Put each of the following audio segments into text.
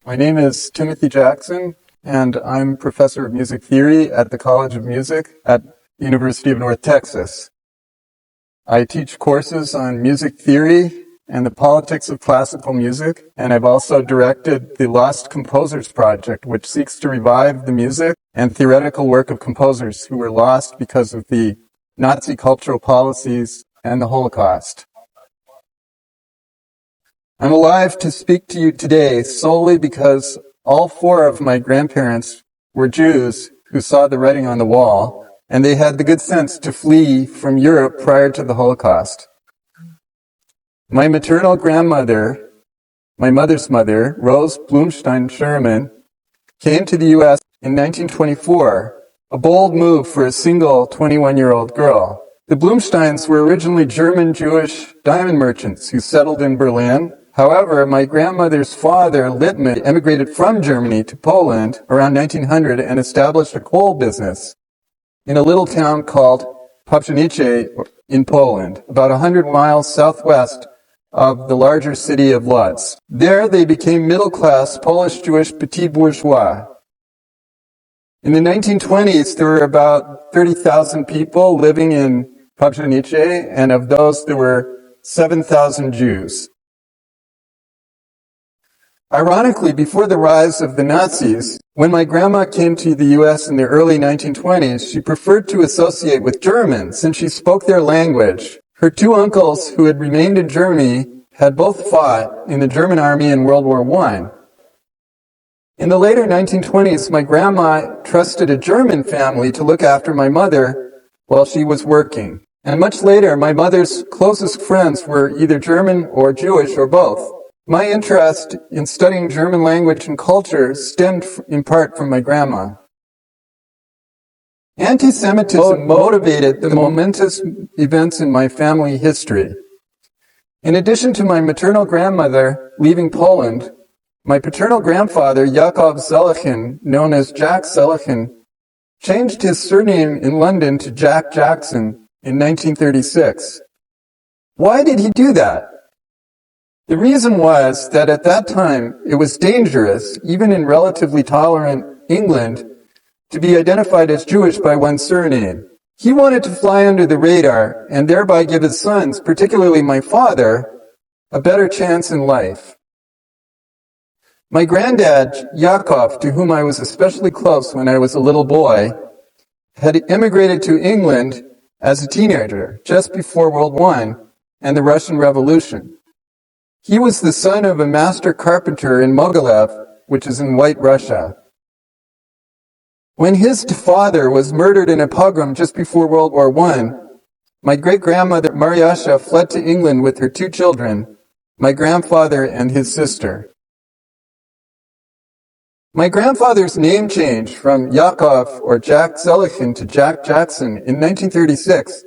My name is Timothy Jackson, and I'm professor of music theory at the College of Music at the University of North Texas. I teach courses on music theory and the politics of classical music, and I've also directed the Lost Composers Project, which seeks to revive the music and theoretical work of composers who were lost because of the Nazi cultural policies and the Holocaust. I'm alive to speak to you today solely because all four of my grandparents were Jews who saw the writing on the wall, and they had the good sense to flee from Europe prior to the Holocaust. My maternal grandmother, my mother's mother, Rose Blumstein Sherman, came to the U.S. in 1924, a bold move for a single 21-year-old girl. The Blumsteins were originally German Jewish diamond merchants who settled in Berlin. However, my grandmother's father, Littmann, emigrated from Germany to Poland around 1900 and established a coal business in a little town called Poprzenice in Poland, about 100 miles southwest of the larger city of Lodz. There they became middle-class Polish-Jewish petit bourgeois. In the 1920s, there were about 30,000 people living in Poprzenice, and of those there were 7,000 Jews. Ironically, before the rise of the Nazis, when my grandma came to the U.S. in the early 1920s, she preferred to associate with Germans since she spoke their language. Her two uncles who had remained in Germany had both fought in the German army in World War I. In the later 1920s, my grandma trusted a German family to look after my mother while she was working. And much later, my mother's closest friends were either German or Jewish or both. My interest in studying German language and culture stemmed in part from my grandma. Anti-Semitism motivated the momentous events in my family history. In addition to my maternal grandmother leaving Poland, my paternal grandfather, Yakov Zelichin, known as Jack Zelichin, changed his surname in London to Jack Jackson in 1936. Why did he do that? The reason was that at that time it was dangerous, even in relatively tolerant England, to be identified as Jewish by one's surname. He wanted to fly under the radar and thereby give his sons, particularly my father, a better chance in life. My granddad, Yakov, to whom I was especially close when I was a little boy, had immigrated to England as a teenager, just before World War I and the Russian Revolution. He was the son of a master carpenter in Mogilev, which is in White Russia. When his father was murdered in a pogrom just before World War I, my great-grandmother Mariasha fled to England with her two children, my grandfather and his sister. My grandfather's name change from Yakov or Jack Zelichin to Jack Jackson in 1936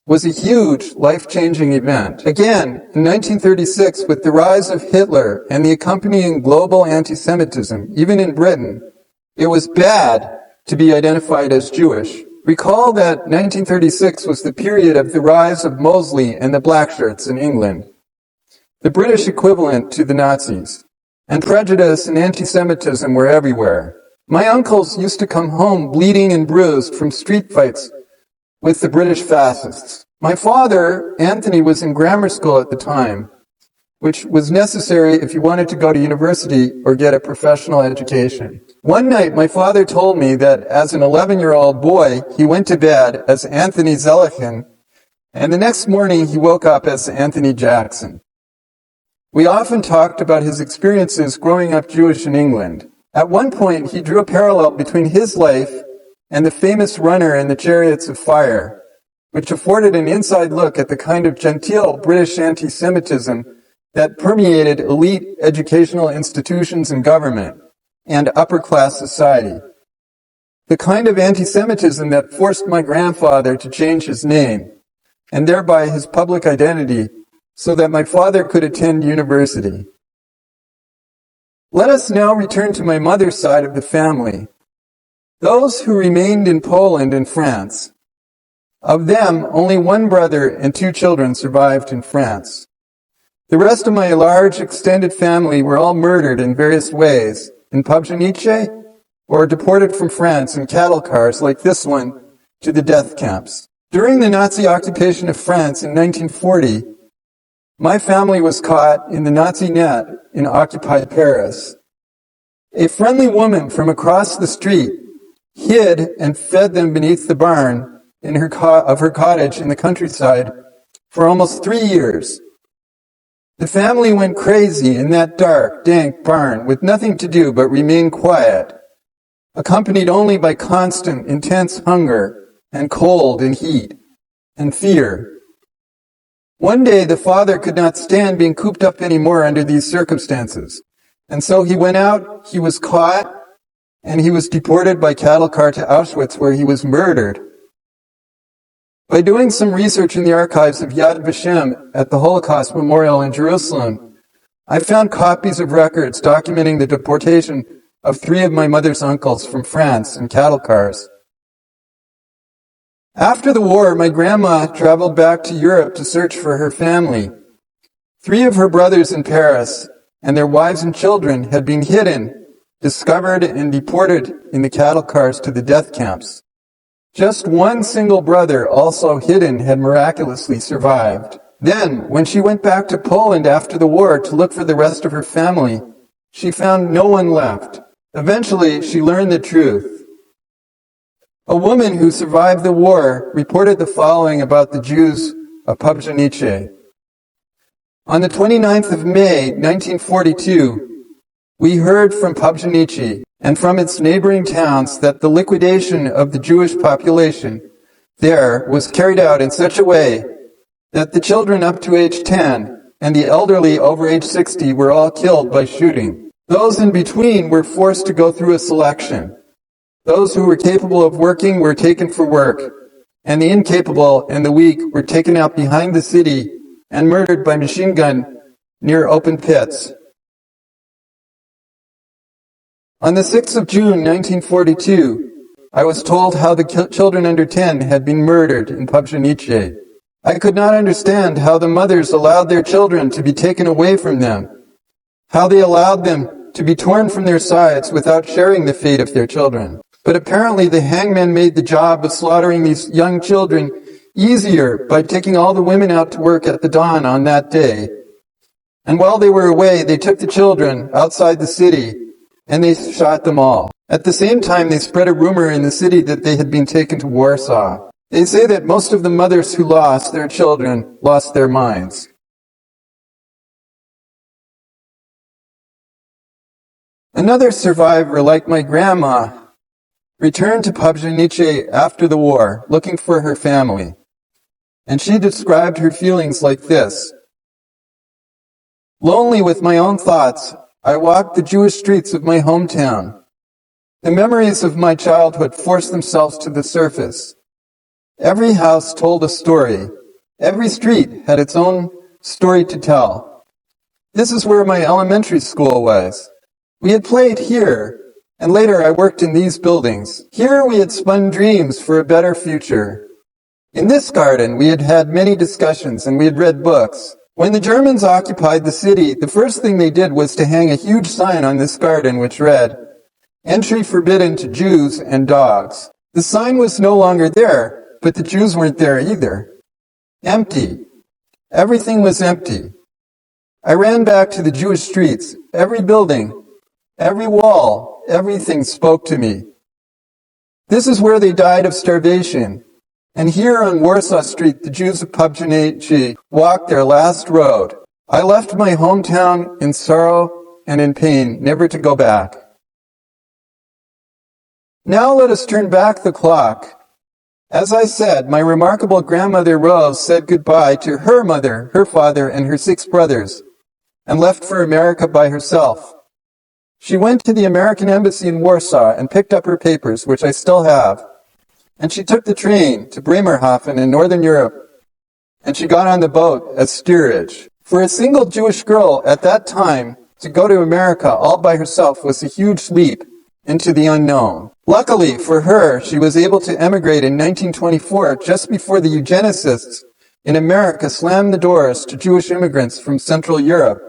was a huge, life-changing event. Again, in 1936, with the rise of Hitler and the accompanying global anti-Semitism, even in Britain, it was bad to be identified as Jewish. Recall that 1936 was the period of the rise of Mosley and the Blackshirts in England, the British equivalent to the Nazis, and prejudice and anti-Semitism were everywhere. My uncles used to come home bleeding and bruised from street fights with the British fascists. My father, Anthony, was in grammar school at the time, which was necessary if you wanted to go to university or get a professional education. One night, my father told me that as an 11-year-old boy, he went to bed as Anthony Zelichin, and the next morning he woke up as Anthony Jackson. We often talked about his experiences growing up Jewish in England. At one point, he drew a parallel between his life and the famous runner in the Chariots of Fire, which afforded an inside look at the kind of genteel British anti-Semitism that permeated elite educational institutions and government and upper-class society. The kind of anti-Semitism that forced my grandfather to change his name, and thereby his public identity, so that my father could attend university. Let us now return to my mother's side of the family. Those who remained in Poland and France. Of them, only one brother and two children survived in France. The rest of my large extended family were all murdered in various ways, in Pabjanice, or deported from France in cattle cars like this one to the death camps. During the Nazi occupation of France in 1940, my family was caught in the Nazi net in occupied Paris. A friendly woman from across the street hid and fed them beneath the barn of her cottage in the countryside for almost 3 years. The family went crazy in that dark, dank barn with nothing to do but remain quiet, accompanied only by constant, intense hunger and cold and heat and fear. One day the father could not stand being cooped up anymore under these circumstances, and so he went out, he was caught, and he was deported by cattle car to Auschwitz, where he was murdered. By doing some research in the archives of Yad Vashem at the Holocaust Memorial in Jerusalem, I found copies of records documenting the deportation of 3 of my mother's uncles from France in cattle cars. After the war, my grandma traveled back to Europe to search for her family. 3 of her brothers in Paris and their wives and children had been hidden, discovered, and deported in the cattle cars to the death camps. Just one single brother, also hidden, had miraculously survived. Then, when she went back to Poland after the war to look for the rest of her family, she found no one left. Eventually, she learned the truth. A woman who survived the war reported the following about the Jews of Pabjanice. On the 29th of May, 1942, we heard from Pabjanice and from its neighboring towns that the liquidation of the Jewish population there was carried out in such a way that the children up to age 10 and the elderly over age 60 were all killed by shooting. Those in between were forced to go through a selection. Those who were capable of working were taken for work, and the incapable and the weak were taken out behind the city and murdered by machine gun near open pits. On the 6th of June, 1942, I was told how the children under 10 had been murdered in Pabjanice. I could not understand how the mothers allowed their children to be taken away from them, how they allowed them to be torn from their sides without sharing the fate of their children. But apparently the hangman made the job of slaughtering these young children easier by taking all the women out to work at the dawn on that day. And while they were away, they took the children outside the city and they shot them all. At the same time, they spread a rumor in the city that they had been taken to Warsaw. They say that most of the mothers who lost their children lost their minds. Another survivor, like my grandma, returned to Pabjanice after the war, looking for her family. And she described her feelings like this. Lonely with my own thoughts, I walked the Jewish streets of my hometown. The memories of my childhood forced themselves to the surface. Every house told a story. Every street had its own story to tell. This is where my elementary school was. We had played here, and later I worked in these buildings. Here we had spun dreams for a better future. In this garden we had had many discussions and we had read books. When the Germans occupied the city, the first thing they did was to hang a huge sign on this garden which read, "Entry forbidden to Jews and dogs." The sign was no longer there, but the Jews weren't there either. Empty. Everything was empty. I ran back to the Jewish streets. Every building, every wall, everything spoke to me. This is where they died of starvation. And here on Warsaw Street, the Jews of Pabjanice walked their last road. I left my hometown in sorrow and in pain, never to go back. Now let us turn back the clock. As I said, my remarkable grandmother Rose said goodbye to her mother, her father, and her 6 brothers, and left for America by herself. She went to the American embassy in Warsaw and picked up her papers, which I still have. And she took the train to Bremerhaven in Northern Europe, and she got on the boat at steerage. For a single Jewish girl at that time to go to America all by herself was a huge leap into the unknown. Luckily for her, she was able to emigrate in 1924, just before the eugenicists in America slammed the doors to Jewish immigrants from Central Europe,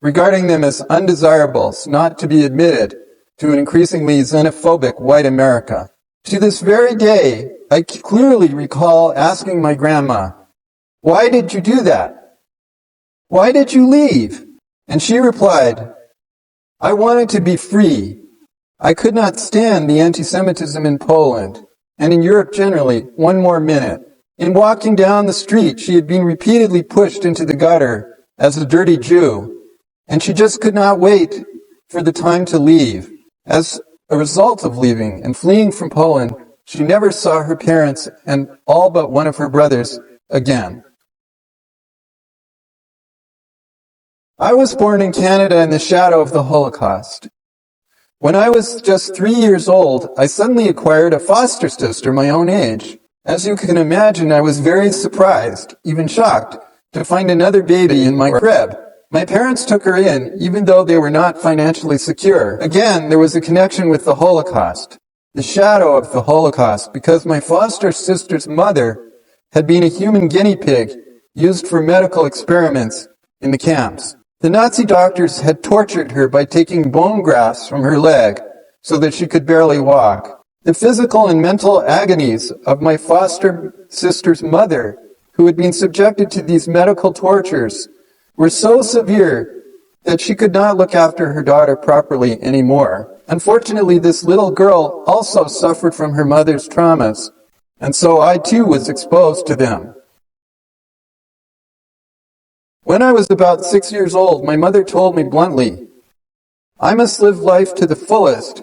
regarding them as undesirables, not to be admitted to an increasingly xenophobic white America. To this very day, I clearly recall asking my grandma, "Why did you do that? Why did you leave?" And she replied, "I wanted to be free. I could not stand the anti-Semitism in Poland, and in Europe generally, one more minute." In walking down the street, she had been repeatedly pushed into the gutter as a dirty Jew, and she just could not wait for the time to leave. As a result of leaving and fleeing from Poland, she never saw her parents and all but one of her brothers again. I was born in Canada in the shadow of the Holocaust. When I was just 3 years old, I suddenly acquired a foster sister my own age. As you can imagine, I was very surprised, even shocked, to find another baby in my crib. My parents took her in, even though they were not financially secure. Again, there was a connection with the Holocaust, the shadow of the Holocaust, because my foster sister's mother had been a human guinea pig used for medical experiments in the camps. The Nazi doctors had tortured her by taking bone grafts from her leg so that she could barely walk. The physical and mental agonies of my foster sister's mother, who had been subjected to these medical tortures, were so severe that she could not look after her daughter properly anymore. Unfortunately, this little girl also suffered from her mother's traumas, and so I too was exposed to them. When I was about 6 years old, my mother told me bluntly, "I must live life to the fullest.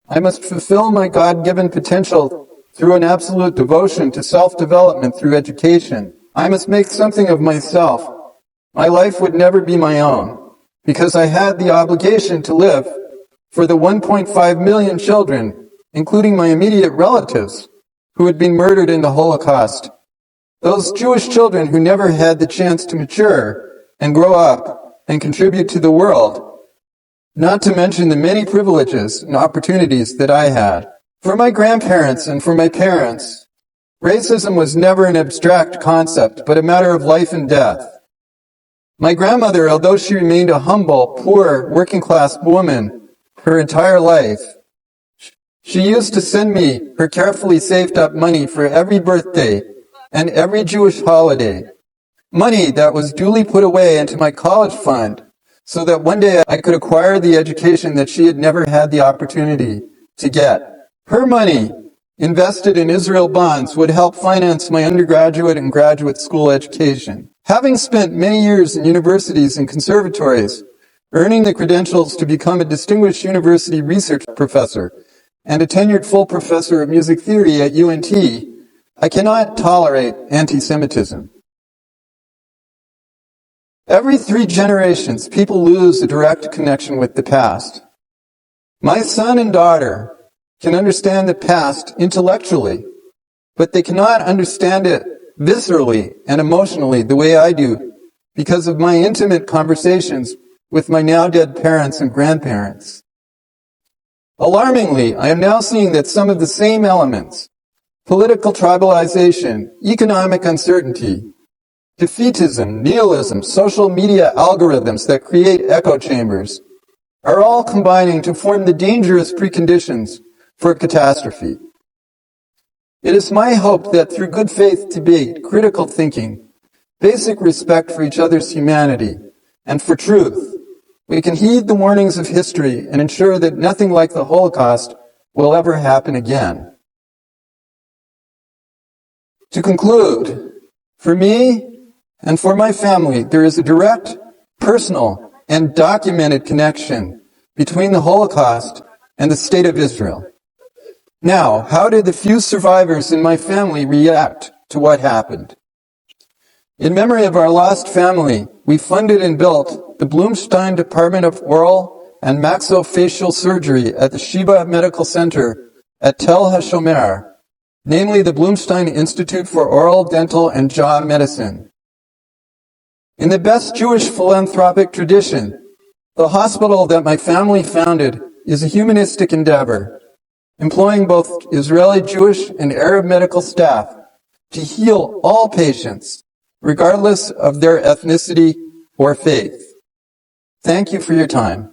I must fulfill my God-given potential through an absolute devotion to self-development through education. I must make something of myself. My life would never be my own, because I had the obligation to live for the 1.5 million children, including my immediate relatives, who had been murdered in the Holocaust. Those Jewish children who never had the chance to mature and grow up and contribute to the world, not to mention the many privileges and opportunities that I had. For my grandparents and for my parents, racism was never an abstract concept, but a matter of life and death. My grandmother, although she remained a humble, poor, working-class woman her entire life, she used to send me her carefully saved-up money for every birthday and every Jewish holiday, money that was duly put away into my college fund so that one day I could acquire the education that she had never had the opportunity to get. Her money, invested in Israel bonds, would help finance my undergraduate and graduate school education. Having spent many years in universities and conservatories, earning the credentials to become a distinguished university research professor and a tenured full professor of music theory at UNT, I cannot tolerate anti-Semitism. Every 3 generations, people lose a direct connection with the past. My son and daughter can understand the past intellectually, but they cannot understand it viscerally and emotionally the way I do because of my intimate conversations with my now dead parents and grandparents. Alarmingly, I am now seeing that some of the same elements, political tribalization, economic uncertainty, defeatism, nihilism, social media algorithms that create echo chambers, are all combining to form the dangerous preconditions for a catastrophe. It is my hope that through good faith debate, critical thinking, basic respect for each other's humanity, and for truth, we can heed the warnings of history and ensure that nothing like the Holocaust will ever happen again. To conclude, for me and for my family, there is a direct, personal, and documented connection between the Holocaust and the State of Israel. Now, how did the few survivors in my family react to what happened? In memory of our lost family, we funded and built the Blumstein Department of Oral and Maxillofacial Surgery at the Sheba Medical Center at Tel HaShomer, namely the Blumstein Institute for Oral, Dental, and Jaw Medicine. In the best Jewish philanthropic tradition, the hospital that my family founded is a humanistic endeavor, employing both Israeli Jewish and Arab medical staff to heal all patients, regardless of their ethnicity or faith. Thank you for your time.